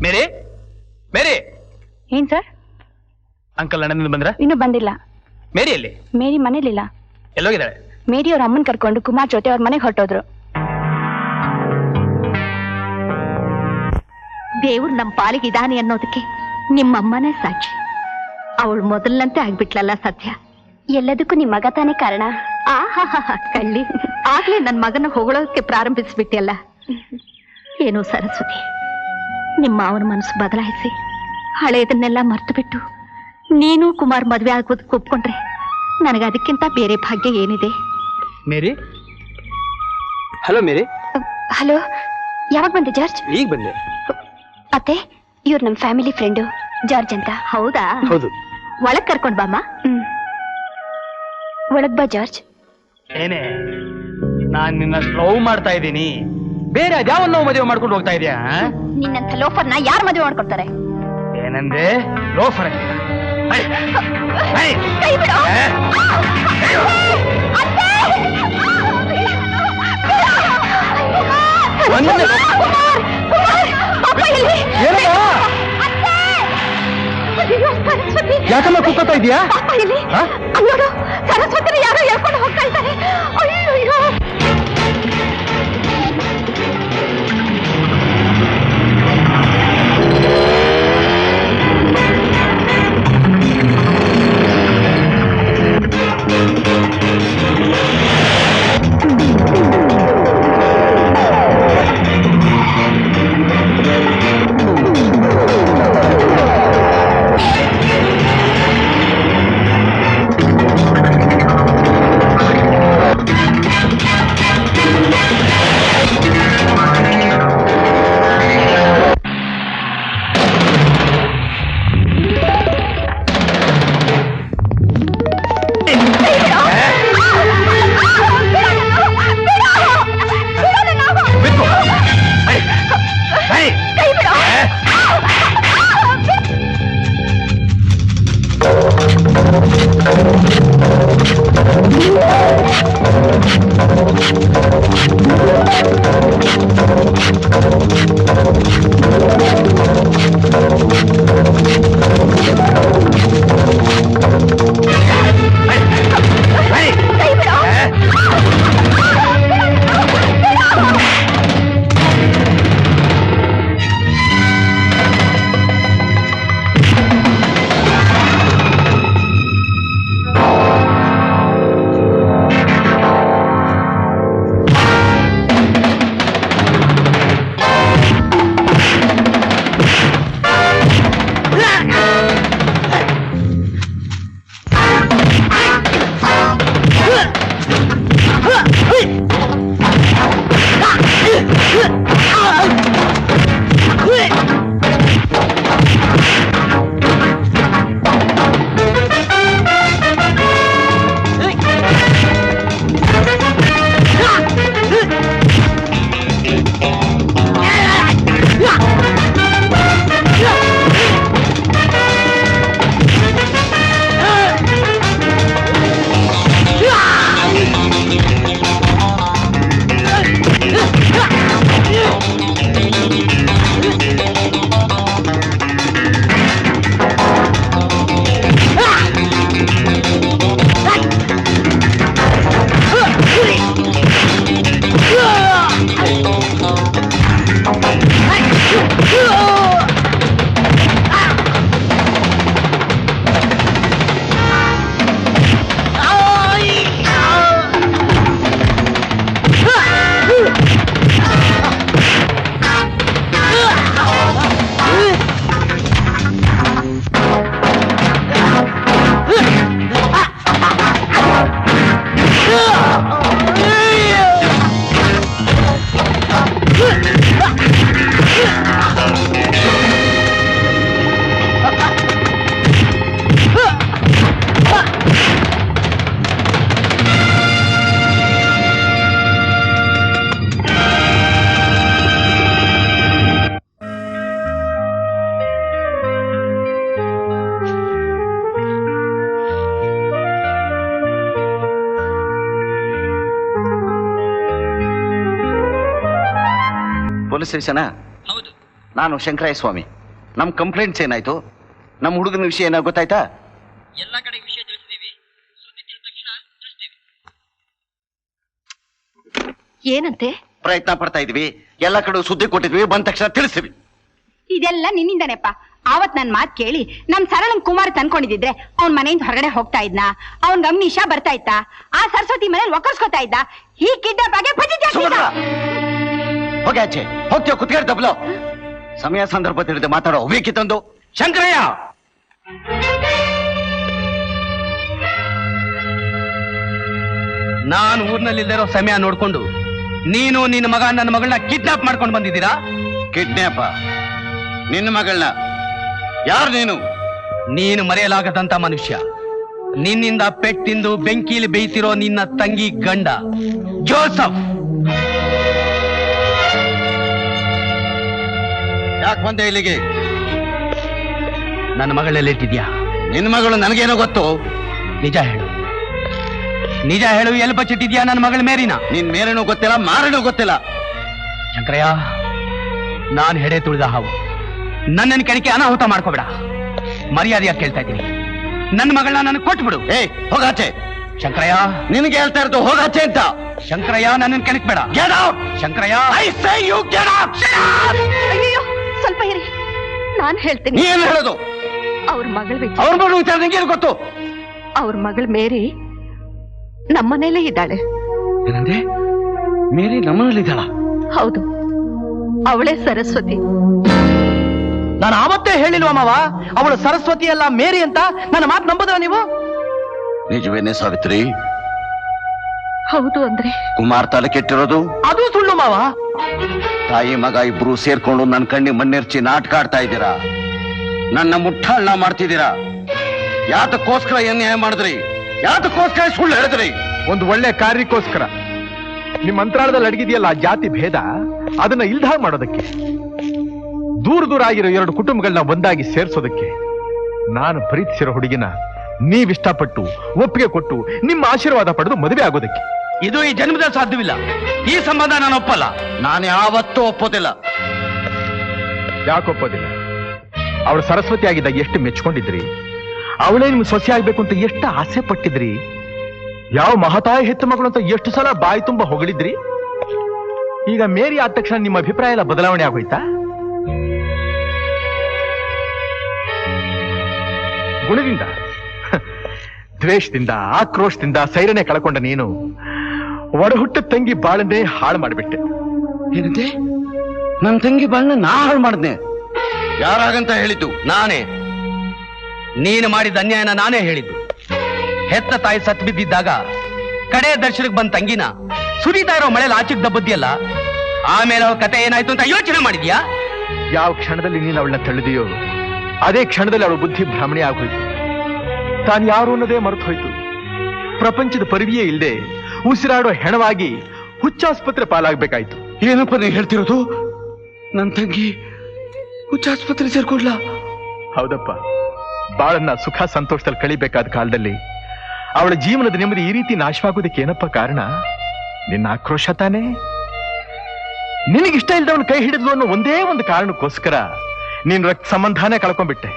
ಮೇರಿ ಮೇರಿ. ಏನ್ sir? Uncle ಅಣ್ಣನಿಂದ ಬಂದ್ರ? ಇನ್ನೂ ಬಂದಿಲ್ಲ. ಮೇರಿ ಎಲ್ಲಿ? ಮೇರಿ ಮನೇಲಿಲ್ಲ. ಎಲ್ಲೋಗಿದ್ದಾಳೆ? ಮೇರಿ ಅವ್ರ ಅಮ್ಮನ್ ಕರ್ಕೊಂಡು ಕುಮಾರ್ ಜೊತೆ ಅವ್ರ ಮನೆಗೆ ಹೊರಟೋದ್ರು. ದೇವ್ರು ನಮ್ಮ ಪಾಲಿಗೆ ಇದಾನೆ ಅನ್ನೋದಕ್ಕೆ ನಿಮ್ಮಮ್ಮನೇ ಸಾಕ್ಷಿ. ಅವಳು ಮೊದಲಂತೆ ಆಗ್ಬಿಟ್ಲಲ್ಲ ಸತ್ಯ. ಎಲ್ಲದಕ್ಕೂ ನಿಮ್ ಮಗ ತಾನೇ ಕಾರಣ. ಕಳ್ಳಿ, ಆಗ್ಲೇ ನನ್ನ ಮಗನ ಹೊಗಳೋದಕ್ಕೆ ಪ್ರಾರಂಭಿಸ್ಬಿಟ್ಟಿಯಲ್ಲ. ಏನೋ ಸರಸ್ವತಿ, ನಿಮ್ಮ ಅವನ ಮನಸ್ಸು ಬದಲಾಯಿಸಿ ಹಳೆಯದನ್ನೆಲ್ಲ ಮರ್ತು ಬಿಟ್ಟು ನೀನು ಕುಮಾರ್ ಮದ್ವೆ ಆಗೋದಕ್ಕೆ ಒಪ್ಕೊಂಡ್ರೆ ನನಗೆ ಅದಕ್ಕಿಂತ ಬೇರೆ ಭಾಗ್ಯ ಏನಿದೆ? ಮೇರಿ. ಹಲೋ ಮೇರಿ. ಹಲೋ, ಯಾವಾಗ ಬಂದೆ ಜಾರ್ಜ್? ಈಗ ಬಂದೆ ಅತ್ತೆ. ಇವ್ರು ನಮ್ಮ ಫ್ಯಾಮಿಲಿ ಫ್ರೆಂಡು ಜಾರ್ಜ್ ಅಂತ. ಹೌದಾ? ಹೌದು. ಒಳಗ್ ಕರ್ಕೊಂಡ್ ಬಾಮ್ಮ. ಒಳಗ್ ಬಾ ಜಾರ್ಜ್. ಏನೇ, ನಾನ್ ನಿನ್ನ ಲವ್ ಮಾಡ್ತಾ ಇದ್ದೀನಿ, ಬೇರೆ ಅದ್ಯಾವನ್ನೋ ಮದುವೆ ಮಾಡ್ಕೊಂಡು ಹೋಗ್ತಾ ಇದೀಯಾ? ನಿನ್ನಂತ ಲೋಫರ್ನ ಯಾರು ಮದುವೆ ಮಾಡ್ಕೊಡ್ತಾರೆ? ಏನಂದ್ರೆ ಲೋಫರ್? ಯಾಕಮ್ಮ ಕೂಗ್ತಾ ಇದೀಯಾ? ಸರಸ್ವತಿ ಯಾರೋ ಹೇಳ್ಕೊಂಡು ಹೋಗ್ತಾ ಇದ್ದಾರೆ. ಅಯ್ಯೋ, ಪೊಲೀಸ್ ಸ್ಟೇಷನಾ? ಹೌದು. ನಾನು ಶಂಕರಯ್ಯ ಸ್ವಾಮಿ. ನಮ್ಮ ಕಂಪ್ಲೇಂಟ್ಸ್ ಏನಾಯ್ತು? ನಮ್ಮ ಹುಡುಗನ ವಿಷಯ ಏನಾಗ ಗೊತ್ತಾಯ್ತಾ? ಎಲ್ಲ ಕಡೆ ವಿಷಯ ತಿಳಿಸಿದೀವಿ. ಸುದ್ದಿ ತಿಳಿದ ತಕ್ಷಣ ತಿಳಿಸ್ತೀವಿ. ಏನಂತೆ? ಪ್ರಯತ್ನ ಪಡ್ತಾ ಇದೀವಿ, ಎಲ್ಲ ಕಡೆ ಸುದ್ದಿ ಕೊಟ್ಟಿದ್ವಿ, ಬಂದ ತಕ್ಷಣ ತಿಳಿಸ್ತೀವಿ. ಇದೆಲ್ಲ ನಿನ್ನಿಂದನೆಪ್ಪ. ಆವತ್ ನನ್ ಮಾತ್ ಕೇಳಿ ನಮ್ ಸರಳನ್ ಕುಮಾರ್ ತಂದ್ಕೊಂಡಿದ್ರೆ ಅವ್ನ್ ಮನೆಯಿಂದ ಹೊರಗಡೆ ಹೋಗ್ತಾ ಇದ್ನ, ಅವ್ನ್ ಅಮ್ನಿಷ ಬರ್ತಾ ಇತ್ತ, ಆ ಸರಸ್ವತಿ ಮನೇಲಿ ಒಕ್ಕರ್ಸ್ಕೊತಾ ಇದ್ದ. ಈ ಕಿಡ್ನಾಪ್ ಆಗಿ ಸುಭದ್ರ, ಹೋಗಿ ಆಚೆ ಹೋಗ್ತೀವ, ಕುತ್ಕೇಳಿ ತಬ್ಲು. ಸಮಯ ಸಂದರ್ಭ ತಿಳಿದು ಮಾತಾಡೋ ಬೇಕಿತ್ತಂದು. ಶಂಕರಯ್ಯ, ನಾನು ಊರ್ನಲ್ಲಿರೋ ಸಮಯ ನೋಡ್ಕೊಂಡು ನೀನು ನಿನ್ನ ಮಗ ನನ್ನ ಮಗಳನ್ನ ಕಿಡ್ನಾಪ್ ಮಾಡ್ಕೊಂಡು ಬಂದಿದ್ದೀರಾ? ಕಿಡ್ನಾಪ? ನಿನ್ನ ಮಗಳನ್ನ? ಯಾರು ನೀನು? ನೀನು ಮರೆಯಲಾಗದಂತ ಮನುಷ್ಯ. ನಿನ್ನಿಂದ ಪೆಟ್ಟಿಂದು ಬೆಂಕಿಲಿ ಬೇಯ್ತಿರೋ ನಿನ್ನ ತಂಗಿ ಗಂಡ ಜೋಸಫ್. ಯಾಕೆ ಬಂದೆ ಇಲ್ಲಿಗೆ? ನನ್ನ ಮಗಳಲ್ಲಿಟ್ಟಿದ್ಯಾ? ನಿನ್ನ ಮಗಳು ನನಗೇನೋ ಗೊತ್ತು. ನಿಜ ಹೇಳು, ನಿಜ ಹೇಳು, ಎಲ್ಲಿ ಬಚ್ಚಿಟ್ಟಿದ್ಯಾ ನನ್ನ ಮಗಳ ಮೇರಿನ? ನಿನ್ ಮೇರೇನೂ ಗೊತ್ತಿಲ್ಲ, ಮಾರೇನೂ ಗೊತ್ತಿಲ್ಲ. ಶಂಕರಯ್ಯ, ನಾನು ಹೆಡೆ ತುಳಿದ ಹಾವು, ನನ್ನನ್ನು ಕೆಣಕಿ ಅನಾಹುತ ಮಾಡ್ಕೋಬೇಡ. ಮರ್ಯಾದೆಯಾಗಿ ಕೇಳ್ತಾ ಇದ್ದೀನಿ, ನನ್ನ ಮಗಳನ್ನ ನನಗೆ ಕೊಟ್ಬಿಡು. ಹೋಗಾಚೆ. ಶಂಕರಯ್ಯ, ನಿನಗೆ ಹೇಳ್ತಾ ಇರೋದು ಹೋಗಾಚೆ ಅಂತ. ಶಂಕರಯ್ಯ, ನನ್ನನ್ನು ಕೆಣಕ್ಬೇಡ. Get out! Shankaraiah, I say you get out! ಅಯ್ಯೋ, ಸ್ವಲ್ಪ ಇರಿ, ನಾನ್ ಹೇಳ್ತೀನಿ. ನೀ ಏನ್ ಹೇಳೋದು? ಅವ್ರ ಮಗಳ ಅವ್ರ ಮಗಳು ವಿಚಾರ ನಿಂಗೇನು ಗೊತ್ತು? ಅವ್ರ ಮಗಳು ಮೇರಿ ನಮ್ಮನೇಲೇ ಇದ್ದಾಳೆ. ಏನಂದ್ರೆ ಮೇರಿ ನಮ್ಮನೇಲಿದ್ದಾಳ? ಹೌದು, ಅವಳೇ ಸರಸ್ವತಿ. ನಾನು ಆವತ್ತೇ ಹೇಳಿಲ್ವ ಮಾವ, ಅವಳು ಸರಸ್ವತಿ ಅಲ್ಲ ಮೇರಿ ಅಂತ. ನನ್ನ ಮಾತು ನಂಬುದ್ರ ನೀವು? ನಿಜವೇನೆ ಸಾವಿತ್ರಿ? ಹೌದು ಅಂದ್ರೆ ಕುಮಾರ್ ತಲೆ ಕೆಟ್ಟಿರೋದು? ಅದು ಸುಳ್ಳು ಮಾವ. ತಾಯಿ ಮಗ ಇಬ್ರು ಸೇರ್ಕೊಂಡು ನನ್ನ ಕಣ್ಣಿ ಮಣ್ಣೆರ್ಚಿ ನಾಟಕ ಆಡ್ತಾ ಇದ್ದೀರಾ, ನನ್ನ ಮುಟ್ಟಾಳ್ನ ಮಾಡ್ತಿದ್ದೀರಾ. ಯಾತಕ್ಕೋಸ್ಕರ ಅನ್ಯಾಯ ಮಾಡಿದ್ರಿ? ಯಾತಕ್ಕೋಸ್ಕರ ಸುಳ್ಳು ಹೇಳಿದ್ರಿ? ಒಂದು ಒಳ್ಳೆ ಕಾರ್ಯಕ್ಕೋಸ್ಕರ. ನಿಮ್ಮ ಮಂತ್ರಾಳದಲ್ಲಿ ಅಡಗಿದೆಯಲ್ಲ ಆ ಜಾತಿ ಭೇದ, ಅದನ್ನ ಇಲ್ದಾಗ ಮಾಡೋದಕ್ಕೆ, ದೂರ ದೂರ ಆಗಿರೋ ಎರಡು ಕುಟುಂಬಗಳನ್ನ ಒಂದಾಗಿ ಸೇರ್ಸೋದಕ್ಕೆ. ನಾನು ಪ್ರೀತಿಸಿರೋ ಹುಡುಗಿನ ನೀವಿಷ್ಟಪಟ್ಟು ಒಪ್ಪಿಗೆ ಕೊಟ್ಟು ನಿಮ್ಮ ಆಶೀರ್ವಾದ ಪಡೆದು ಮದುವೆ ಆಗೋದಕ್ಕೆ. ಇದು ಈ ಜನ್ಮದಲ್ಲಿ ಸಾಧ್ಯವಿಲ್ಲ. ಈ ಸಂಬಂಧ ನಾನು ಒಪ್ಪಲ್ಲ. ನಾನು ಯಾವತ್ತೂ ಒಪ್ಪೋದಿಲ್ಲ. ಯಾಕೊಪ್ಪೋದಿಲ್ಲ? ಅವಳು ಸರಸ್ವತಿ ಆಗಿದ್ದಾಗ ಎಷ್ಟು ಮೆಚ್ಕೊಂಡಿದ್ರಿ, ಅವಳೇ ನಿಮ್ಗೆ ಸೊಸೆ ಆಗ್ಬೇಕು ಅಂತ ಎಷ್ಟು ಆಸೆ ಪಟ್ಟಿದ್ರಿ, ಯಾವ ಮಹತಾಯ ಹೆತ್ತ ಮಗಳು ಅಂತ ಎಷ್ಟು ಸಲ ಬಾಯಿ ತುಂಬ ಹೊಗಳಿದ್ರಿ. ಈಗ ಮೇರಿ ಆದ ತಕ್ಷಣ ನಿಮ್ಮ ಅಭಿಪ್ರಾಯ ಎಲ್ಲ ಬದಲಾವಣೆ ಆಗೋಯ್ತಾ? ಗುಣದಿಂದ, ದ್ವೇಷದಿಂದ, ಆಕ್ರೋಶದಿಂದ ಸೈರನೆ ಕಳ್ಕೊಂಡ ನೀನು ಒಡಹುಟ್ಟ ತಂಗಿ ಬಾಳನ್ನೇ ಹಾಳು ಮಾಡಿಬಿಟ್ಟೆ. ಏನಂತೆ? ನನ್ನ ತಂಗಿ ಬಾಳನ್ನ ನಾ ಹಾಳು ಮಾಡಿದ್ನೆ? ಯಾರಾಗಂತ ಹೇಳಿದ್ದು? ನಾನೇ. ನೀನು ಮಾಡಿದ ಅನ್ಯಾಯನ ನಾನೇ ಹೇಳಿದ್ದು. ಹೆತ್ತ ತಾಯಿ ಸತ್ ಬಿದ್ದಿದ್ದಾಗ ಕಡೆ ದರ್ಶನಕ್ಕೆ ಬಂದ ತಂಗಿನ ಸುರಿತಾ ಇರೋ ಮಳೆಯಲ್ಲಿ ಆಚೆಗೆ ದಬ್ಬದ್ದಿಯಲ್ಲ, ಆಮೇಲೆ ಅವ್ರ ಕತೆ ಏನಾಯ್ತು ಅಂತ ಯೋಚನೆ ಮಾಡಿದ್ಯಾ? ಯಾವ ಕ್ಷಣದಲ್ಲಿ ನೀನು ಅವಳನ್ನ ತಳ್ಳಿದೆಯೋ ಅದೇ ಕ್ಷಣದಲ್ಲಿ ಅವಳ ಬುದ್ಧಿ ಭ್ರಮಣೆ ಆಗೋಯ್ತು. ತಾನು ಯಾರು ಅನ್ನೋದೇ ಮರೆತು ಹೋಯ್ತು. ಪ್ರಪಂಚದ ಪರಿವಿಯೇ ಇಲ್ಲದೆ ಉಸಿರಾಡೋ ಹೆಣವಾಗಿ ಹುಚ್ಚಾಸ್ಪತ್ರೆ ಪಾಲಾಗ್ಬೇಕಾಯ್ತು. ಏನಪ್ಪ ನೀವು ಹೇಳ್ತಿರೋದು? ನನ್ನ ತಂಗಿ ಹುಚ್ಚಾಸ್ಪತ್ರೆ ಸೇರ್ಕೊಡ್ಲಾ? ಹೌದಪ್ಪ, ಬಾಳನ್ನ ಸುಖ ಸಂತೋಷದಲ್ಲಿ ಕಳಿಬೇಕಾದ ಕಾಲದಲ್ಲಿ ಅವಳ ಜೀವನದ ನೆಮ್ಮದಿ ಈ ರೀತಿ ನಾಶವಾಗೋದಕ್ಕೆ ಏನಪ್ಪ ಕಾರಣ? ನಿನ್ನ ಆಕ್ರೋಶ ತಾನೇ. ನಿನಗಿಷ್ಟ ಇಲ್ದವನ ಕೈ ಹಿಡಿದ್ಲು ಅನ್ನೋ ಒಂದೇ ಒಂದು ಕಾರಣಕ್ಕೋಸ್ಕರ ನೀನ್ ರಕ್ತ ಸಂಬಂಧನೇ ಕಳ್ಕೊಂಡ್ಬಿಟ್ಟೆ.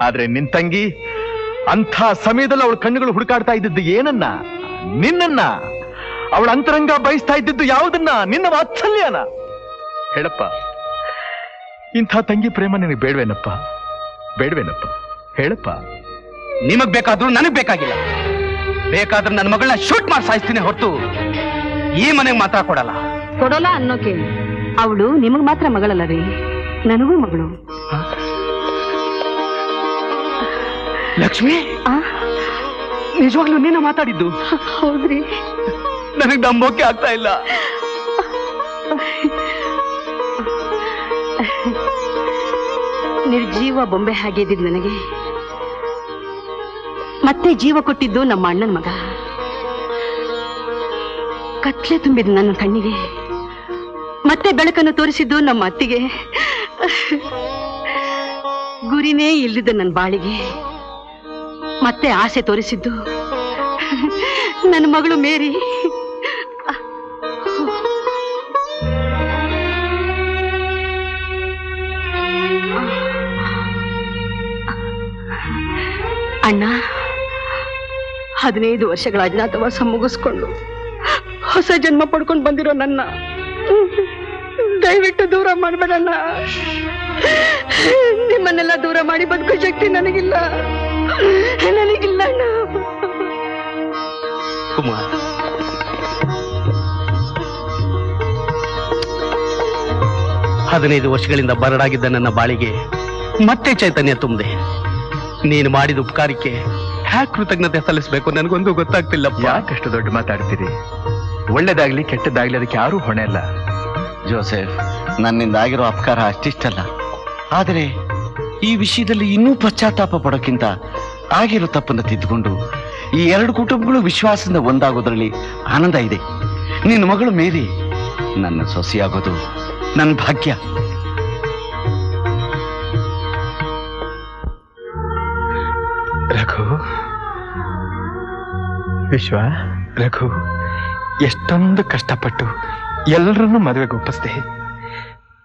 ಆದ್ರೆ ನಿನ್ ತಂಗಿ ಅಂಥ ಸಮಯದಲ್ಲಿ ಅವಳ ಕಣ್ಣುಗಳು ಹುಡುಕಾಡ್ತಾ ಇದ್ದದ್ದು ಏನನ್ನ? ನಿನ್ನನ್ನ. ಅವಳ ಅಂತರಂಗ ಬಯಸ್ತಾ ಇದ್ದಿದ್ದು ಯಾವುದನ್ನ? ನಿನ್ನ ವಾತ್ಸಲ್ಯನ. ಹೇಳಪ್ಪ, ಇಂಥ ತಂಗಿ ಪ್ರೇಮ ನಿನಗೆ ಬೇಡವೇನಪ್ಪ? ಬೇಡವೇನಪ್ಪ? ಹೇಳಪ್ಪ. ನಿಮಗ್ ಬೇಕಾದ್ರೂ ನನಗ್ ಬೇಕಾಗಿಲ್ಲ. ಬೇಕಾದ್ರೆ ನನ್ನ ಮಗಳನ್ನ ಶೂಟ್ ಮಾಡಿ ಸಾಯಿಸ್ತೀನಿ ಹೊರತು ಈ ಮನೆಗೆ ಮಾತ್ರ ಕೊಡಲ್ಲ. ಕೊಡೋಲ್ಲ ಅನ್ನೋಕೆ ಅವಳು ನಿಮಗ್ ಮಾತ್ರ ಮಗಳಲ್ಲ ರೀ, ನನಗೂ ಮಗಳು. ಲಕ್ಷ್ಮಿ, ನಿಜವಾಗ್ಲೂ ನೀನು ಮಾತಾಡಿದ್ದು? ಹೌದ್ರಿ. ನನಗ್ ನಂಬೋಕೆ ಆಗ್ತಾ ಇಲ್ಲ. ನಿರ್ಜೀವ ಬೊಂಬೆ ಹಾಗಿದ್ದಿದ್ ನನಗೆ ಮತ್ತೆ ಜೀವ ಕೊಟ್ಟಿದ್ದು ನಮ್ಮ ಅಣ್ಣನ ಮಗ. ಕತ್ಲೆ ತುಂಬಿದ್ ನನ್ನ ಕಣ್ಣಿಗೆ ಮತ್ತೆ ಬೆಳಕನ್ನು ತೋರಿಸಿದ್ದು ನಮ್ಮ ಅತ್ತಿಗೆ. ಗುರಿನೇ ಇಲ್ಲದ ನನ್ನ ಬಾಳಿಗೆ ಮತ್ತೆ ಆಸೆ ತೋರಿಸಿದ್ದು ನನ್ನ ಮಗಳು ಮೇರಿ. ಅಣ್ಣ 15 ವರ್ಷಗಳ ಅಜ್ಞಾತವಾಸ ಮುಗಿಸ್ಕೊಂಡು ಹೊಸ ಜನ್ಮ ಪಡ್ಕೊಂಡು ಬಂದಿರೋ ನನ್ನ ದಯವಿಟ್ಟು ದೂರ ಮಾಡ್ಬೇಡಣ್ಣ. ನಿಮ್ಮನ್ನೆಲ್ಲ ದೂರ ಮಾಡಿ ಬದುಕೋ ಶಕ್ತಿ ನನಗಿಲ್ಲ ಅಣ್ಣ. ಕುಮಾರ್, ಹದಿನೈದು ವರ್ಷಗಳಿಂದ ಬರಡಾಗಿದ್ದ ನನ್ನ ಬಾಳಿಗೆ ಮತ್ತೆ ಚೈತನ್ಯ ತುಂಬಿದೆ. ನೀನು ಮಾಡಿದ ಉಪಕಾರಕ್ಕೆ ಹ್ಯಾಕ್ ಕೃತಜ್ಞತೆ ಸಲ್ಲಿಸಬೇಕು ನನಗೊಂದು ಗೊತ್ತಾಗ್ತಿಲ್ಲ. ಯಾಕಷ್ಟು ದೊಡ್ಡ ಮಾತಾಡ್ತೀರಿ? ಒಳ್ಳೇದಾಗ್ಲಿ ಕೆಟ್ಟದಾಗ್ಲಿ ಅದಕ್ಕೆ ಯಾರೂ ಹೊಣೆ ಅಲ್ಲ. ಜೋಸೆಫ್, ನನ್ನಿಂದ ಆಗಿರೋ ಅಪಕಾರ ಅಷ್ಟಿಷ್ಟಲ್ಲ. ಆದರೆ ಈ ವಿಷಯದಲ್ಲಿ ಇನ್ನೂ ಪಶ್ಚಾತ್ತಾಪ ಪಡೋಕ್ಕಿಂತ ಆಗಿರೋ ತಪ್ಪನ್ನು ತಿದ್ದುಕೊಂಡು ಈ ಎರಡು ಕುಟುಂಬಗಳು ವಿಶ್ವಾಸದಿಂದ ಒಂದಾಗೋದ್ರಲ್ಲಿ ಆನಂದ ಇದೆ. ನಿನ್ನ ಮಗಳು ಮೇರಿ ನನ್ನ ಸೊಸೆಯಾಗೋದು ನನ್ನ ಭಾಗ್ಯ. ರಘು, ವಿಶ್ವ, ರಘು, ಎಷ್ಟೊಂದು ಕಷ್ಟಪಟ್ಟು ಎಲ್ಲರನ್ನೂ ಮದುವೆಗೆ ಒಪ್ಪಿಸ್ದೆ.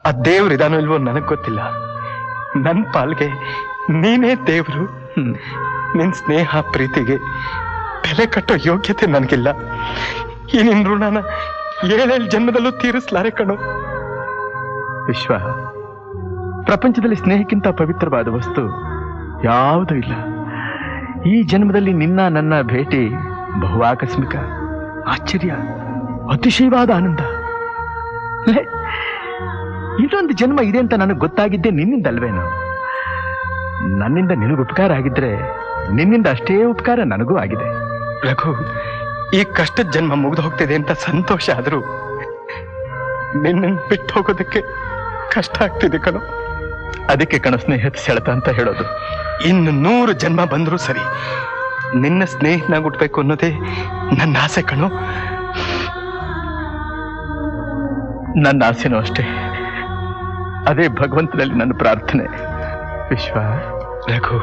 ಆ ದೇವ್ರು ಇದಾನೋ ಇಲ್ವೋ ನನಗ್ ಗೊತ್ತಿಲ್ಲ. ನನ್ನ ಪಾಲ್ಗೆ ನೀನೇ ದೇವ್ರು. ನಿನ್ ಸ್ನೇಹ ಪ್ರೀತಿಗೆ ಬೆಲೆ ಕಟ್ಟೋ ಯೋಗ್ಯತೆ ನನಗಿಲ್ಲ. ಈ ನಿನ್ ಋಣನ 7 ಜನ್ಮದಲ್ಲೂ ತೀರಿಸ್ಲಾರೆ ಕಣೋ. ವಿಶ್ವ, ಪ್ರಪಂಚದಲ್ಲಿ ಸ್ನೇಹಕ್ಕಿಂತ ಪವಿತ್ರವಾದ ವಸ್ತು ಯಾವುದೂ ಇಲ್ಲ. ಈ ಜನ್ಮದಲ್ಲಿ ನಿನ್ನ ನನ್ನ ಭೇಟಿ ಬಹು ಆಕಸ್ಮಿಕ, ಆಶ್ಚರ್ಯ, ಅತಿಶಯವಾದ ಆನಂದ. ಇನ್ನೊಂದು ಜನ್ಮ ಇದೆ ಅಂತ ನನಗೆ ಗೊತ್ತಾಗಿದ್ದೆ ನಿನ್ನಿಂದಲ್ವೇನೋ. ನನ್ನಿಂದ ನಿನಗೆ ಉಪಕಾರ ಆಗಿದ್ರೆ ನಿನ್ನಿಂದ ಅಷ್ಟೇ ಉಪಕಾರ ನನಗೂ ಆಗಿದೆ. ರಘು, ಈ ಕಷ್ಟದ ಜನ್ಮ ಮುಗಿದು ಹೋಗ್ತಿದೆ ಅಂತ ಸಂತೋಷ ಆದ್ರೂ ನಿನ್ನ ಬಿಟ್ಟು ಹೋಗೋದಕ್ಕೆ ಕಷ್ಟ ಆಗ್ತಿದೆ ಕಣೋ. ಅದಕ್ಕೆ ಕಣ ಸ್ನೇಹದ ಸೆಳೆತ ಅಂತ ಹೇಳೋದು. ಇನ್ನು 100 ಜನ್ಮ ಬಂದರೂ ಸರಿ, ನಿನ್ನ ಸ್ನೇಹಿತನಾಗಿ ಹುಟ್ಬೇಕು ಅನ್ನೋದೇ ನನ್ನ ಆಸೆ ಕಣೋ. ನನ್ನ ಆಸೆನೂ ಅಷ್ಟೇ. ಅದೇ ಭಗವಂತನಲ್ಲಿ ನನ್ನ ಪ್ರಾರ್ಥನೆ. ವಿಶ್ವ, ರಘು,